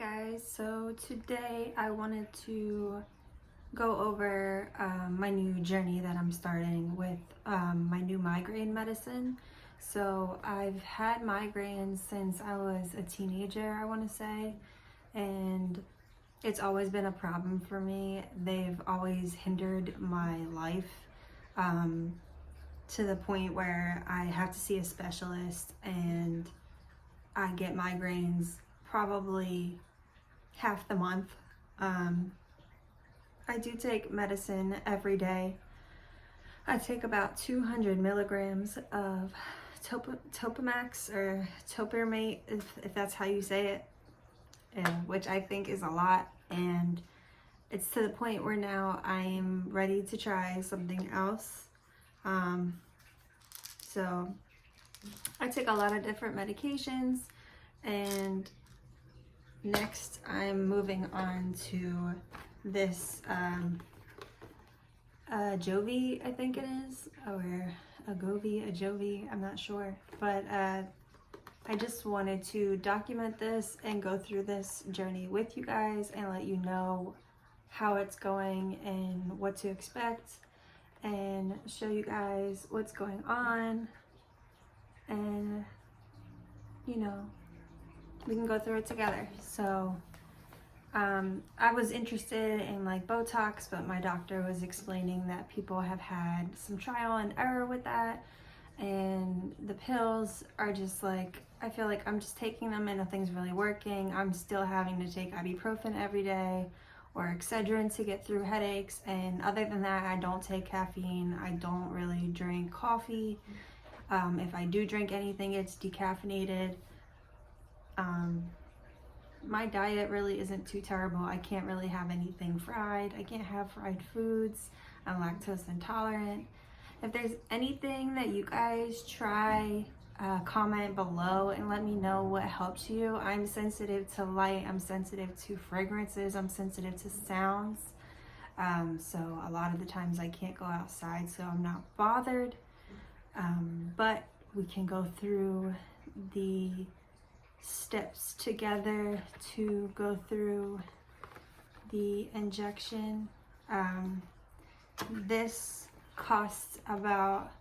guys, so today I wanted to go over my new journey that I'm starting with my new migraine medicine. So I've had migraines since I was a teenager, I want to say, and it's always been a problem for me. They've always hindered my life to the point where I have to see a specialist, and I get migraines probably half the month. I do take medicine every day. I take about 200 milligrams of Topamax or Topiramate, if that's how you say it, which I think is a lot. And it's to the point where now I'm ready to try something else. So I take a lot of different medications, and next I'm moving on to this Ajovy, I think it is, or Ajovy, I'm not sure, but I just wanted to document this and go through this journey with you guys and let you know how it's going and what to expect, and show you guys what's going on, and you know, we can go through it together. So I was interested in like Botox, but my doctor was explaining that people have had some trial and error with that, and the pills are just like, I feel like I'm just taking them and nothing's really working. I'm still having to take ibuprofen every day or Excedrin to get through headaches, and other than that, I don't take caffeine. I don't really drink coffee. If I do drink anything, it's decaffeinated. My diet really isn't too terrible. I can't really have anything fried. I can't have fried foods. I'm lactose intolerant. If there's anything that you guys try, comment below and let me know what helps you. I'm sensitive to light. I'm sensitive to fragrances. I'm sensitive to sounds. So a lot of the times I can't go outside, so I'm not bothered. But we can go through the steps together to go through the injection. This costs about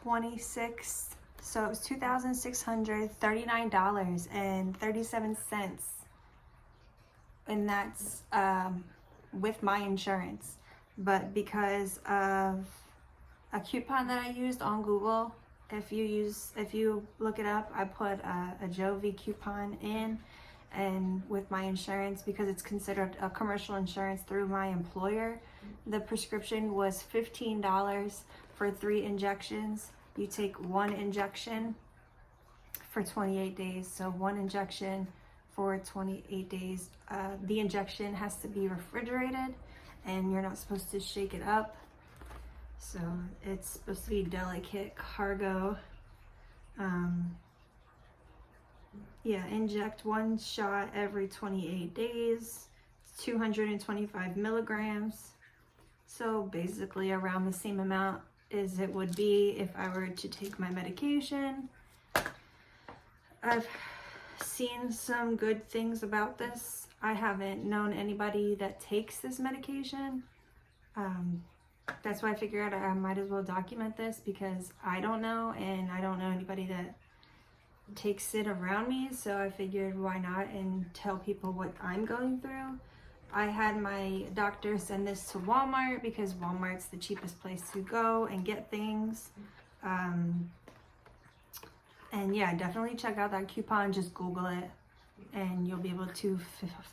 $26, so it was $2,639.37, and that's with my insurance. But because of a coupon that I used on Google, if you look it up, I put a Ajovy coupon in, and with my insurance, because it's considered a commercial insurance through my employer, the prescription was $15 for 3 injections. You take 1 injection for 28 days, so 1 injection for 28 days. The injection has to be refrigerated, and you're not supposed to shake it up. So it's supposed to be delicate cargo. Inject 1 shot every 28 days, 225 milligrams. So basically around the same amount as it would be if I were to take my medication. I've seen some good things about this. I haven't known anybody that takes this medication. That's why I figured I might as well document this, because I don't know, and I don't know anybody that takes it around me, so I figured why not and tell people what I'm going through. I had my doctor send this to Walmart because Walmart's the cheapest place to go and get things. And yeah, definitely check out that coupon. Just Google it and you'll be able to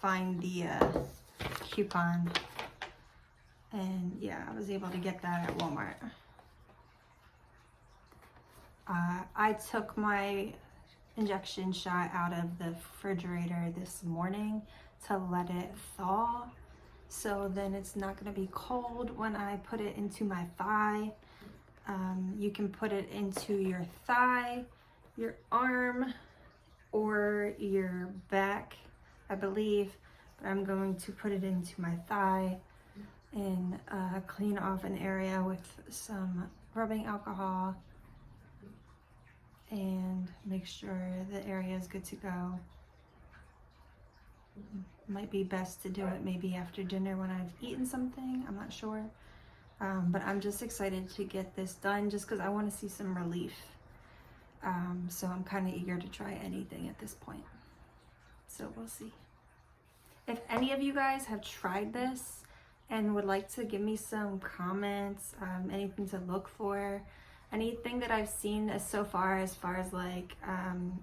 find the coupon. And yeah, I was able to get that at Walmart. I took my injection shot out of the refrigerator this morning to let it thaw, so then it's not going to be cold when I put it into my thigh. You can put it into your thigh, your arm, or your back, I believe, but I'm going to put it into my thigh and clean off an area with some rubbing alcohol and make sure the area is good to go. Might be best to do it maybe after dinner when I've eaten something. I'm not sure. But I'm just excited to get this done just because I want to see some relief. So I'm kind of eager to try anything at this point. So we'll see. If any of you guys have tried this and would like to give me some comments, anything to look for, anything that I've seen so far as like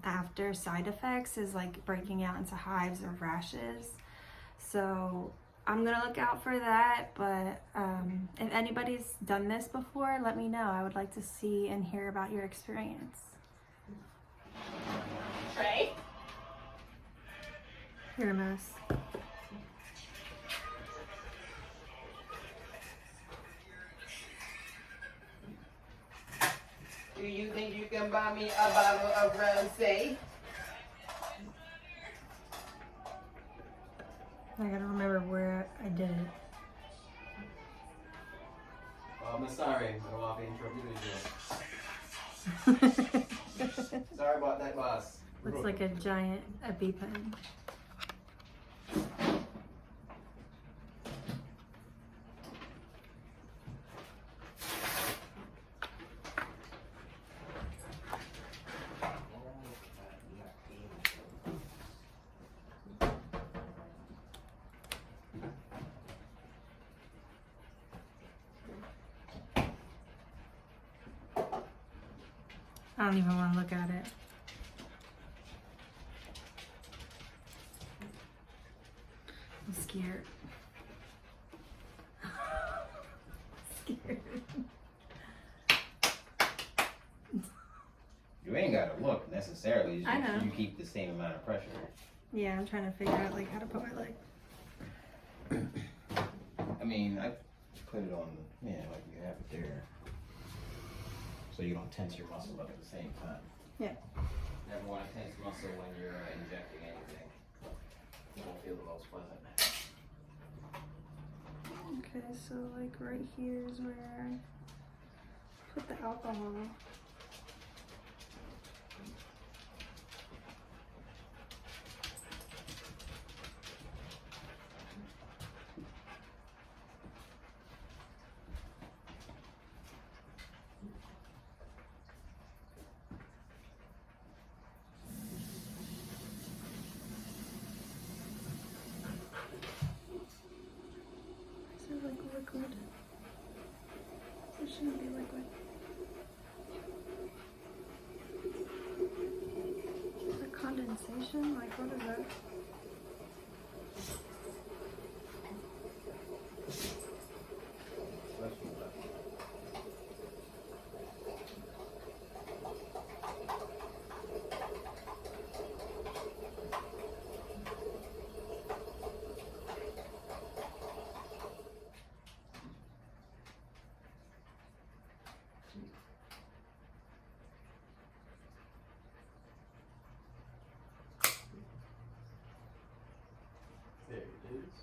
after side effects is like breaking out into hives or rashes. So I'm gonna look out for that, but if anybody's done this before, let me know. I would like to see and hear about your experience. Trey? You're a mess. Do you think you can buy me a bottle of rosé? I gotta remember where I did it. I'm sorry, I walk in. Sorry about that, boss. Looks like a giant EpiPen. I don't even want to look at it. I'm scared. Scared. You ain't gotta look necessarily. I know. You keep the same amount of pressure. Yeah, I'm trying to figure out like how to put my leg. I mean, I put it on, yeah, like you have it there. So you don't tense your muscle up at the same time. Yeah. Never want to tense muscle when you're injecting anything. It won't feel the most pleasant. Okay, so like right here is where I put the alcohol. Is it like liquid? It shouldn't be liquid. Is that condensation? Like what is that? There it is.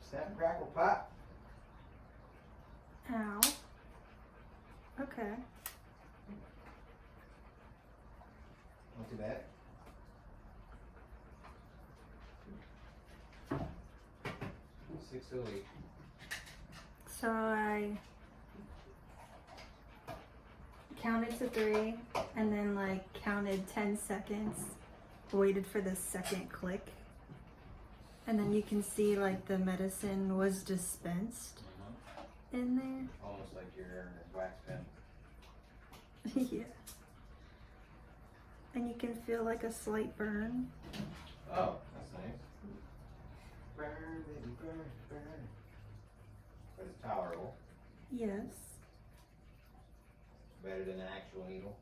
Snap, crackle, pop. Ow. Okay. Not too bad. $6.08. So I counted to 3 and then like counted 10 seconds, waited for the second click, and then you can see like the medicine was dispensed in there. Almost like your wax pen. Yeah. And you can feel like a slight burn. Oh, that's nice. Burn, baby, burn, burn. But it's tolerable. Yes. Better than an actual needle.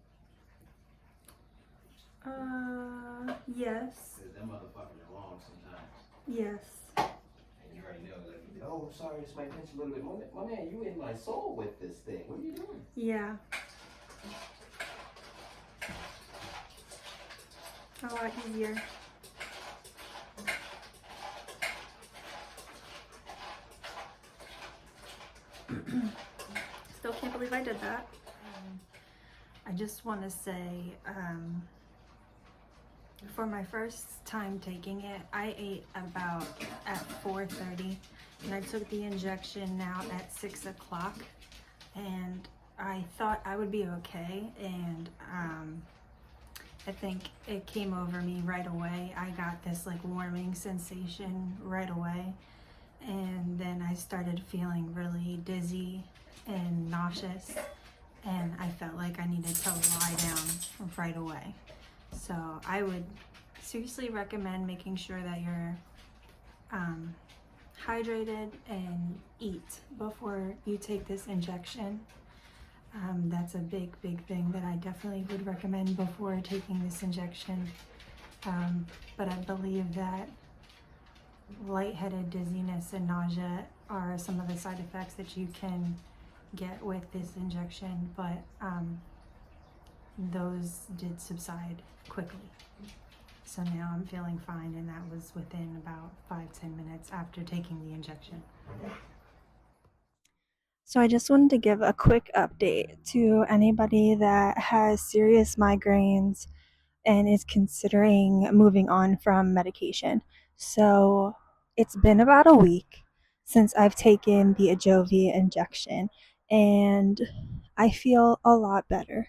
Yes. Because them motherfuckers are long sometimes. Yes. And you already know, like, oh, I'm sorry, this might pinch a little bit. My man, you in my soul with this thing. What are you doing? Yeah. A lot easier. Still can't believe I did that. I just want to say, For my first time taking it, I ate about at 4:30, and I took the injection now at 6 o'clock, and I thought I would be okay, and I think it came over me right away. I got this like warming sensation right away, and then I started feeling really dizzy and nauseous, and I felt like I needed to lie down right away. So I would seriously recommend making sure that you're hydrated and eat before you take this injection. That's a big thing that I definitely would recommend before taking this injection. But I believe that lightheaded, dizziness, and nausea are some of the side effects that you can get with this injection, but those did subside quickly. So now I'm feeling fine, and that was within about 5-10 minutes after taking the injection. So I just wanted to give a quick update to anybody that has serious migraines and is considering moving on from medication. So it's been about a week since I've taken the Ajovy injection, and I feel a lot better.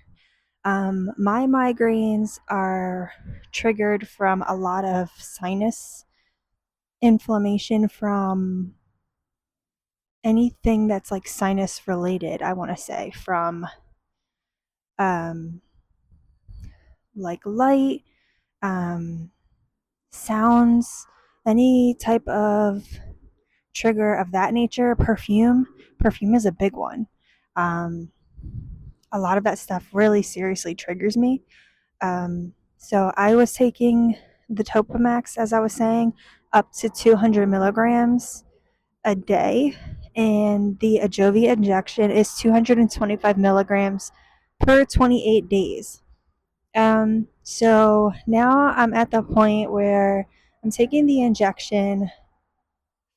My migraines are triggered from a lot of sinus inflammation from anything that's like sinus related, I want to say, from um, like light, sounds, any type of trigger of that nature. Perfume is a big one. Um, a lot of that stuff really seriously triggers me. So I was taking the Topamax, as I was saying, up to 200 milligrams a day, and the Ajovy injection is 225 milligrams per 28 days. So now I'm at the point where I'm taking the injection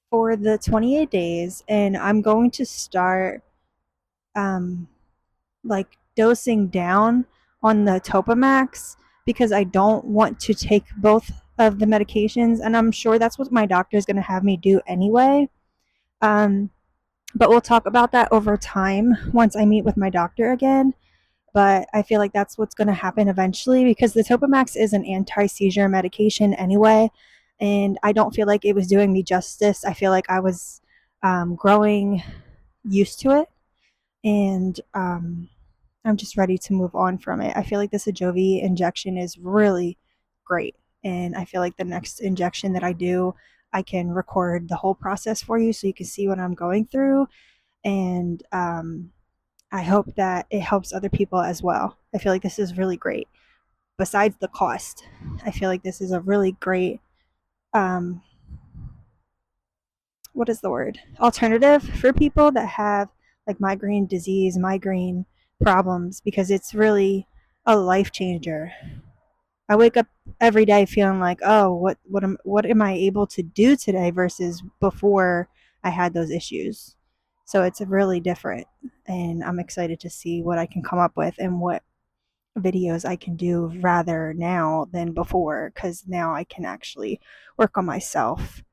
for the 28 days, and I'm going to start like dosing down on the Topamax because I don't want to take both of the medications, and I'm sure that's what my doctor is going to have me do anyway. But we'll talk about that over time once I meet with my doctor again. But I feel like that's what's going to happen eventually because the Topamax is an anti-seizure medication anyway, and I don't feel like it was doing me justice. I feel like I was growing used to it, and I'm just ready to move on from it. I feel like this Ajovy injection is really great, and I feel like the next injection that I do, I can record the whole process for you so you can see what I'm going through, and I hope that it helps other people as well. I feel like this is really great. Besides the cost, I feel like this is a really great what is the word? Alternative for people that have like migraine disease, migraine problems, because it's really a life changer. I wake up every day feeling like, oh, what am I able to do today versus before I had those issues. So it's really different, and I'm excited to see what I can come up with and what videos I can do rather now than before, because now I can actually work on myself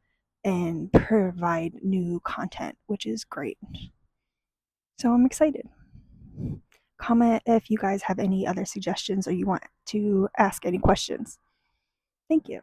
and provide new content, which is great. So I'm excited. Comment if you guys have any other suggestions or you want to ask any questions. Thank you.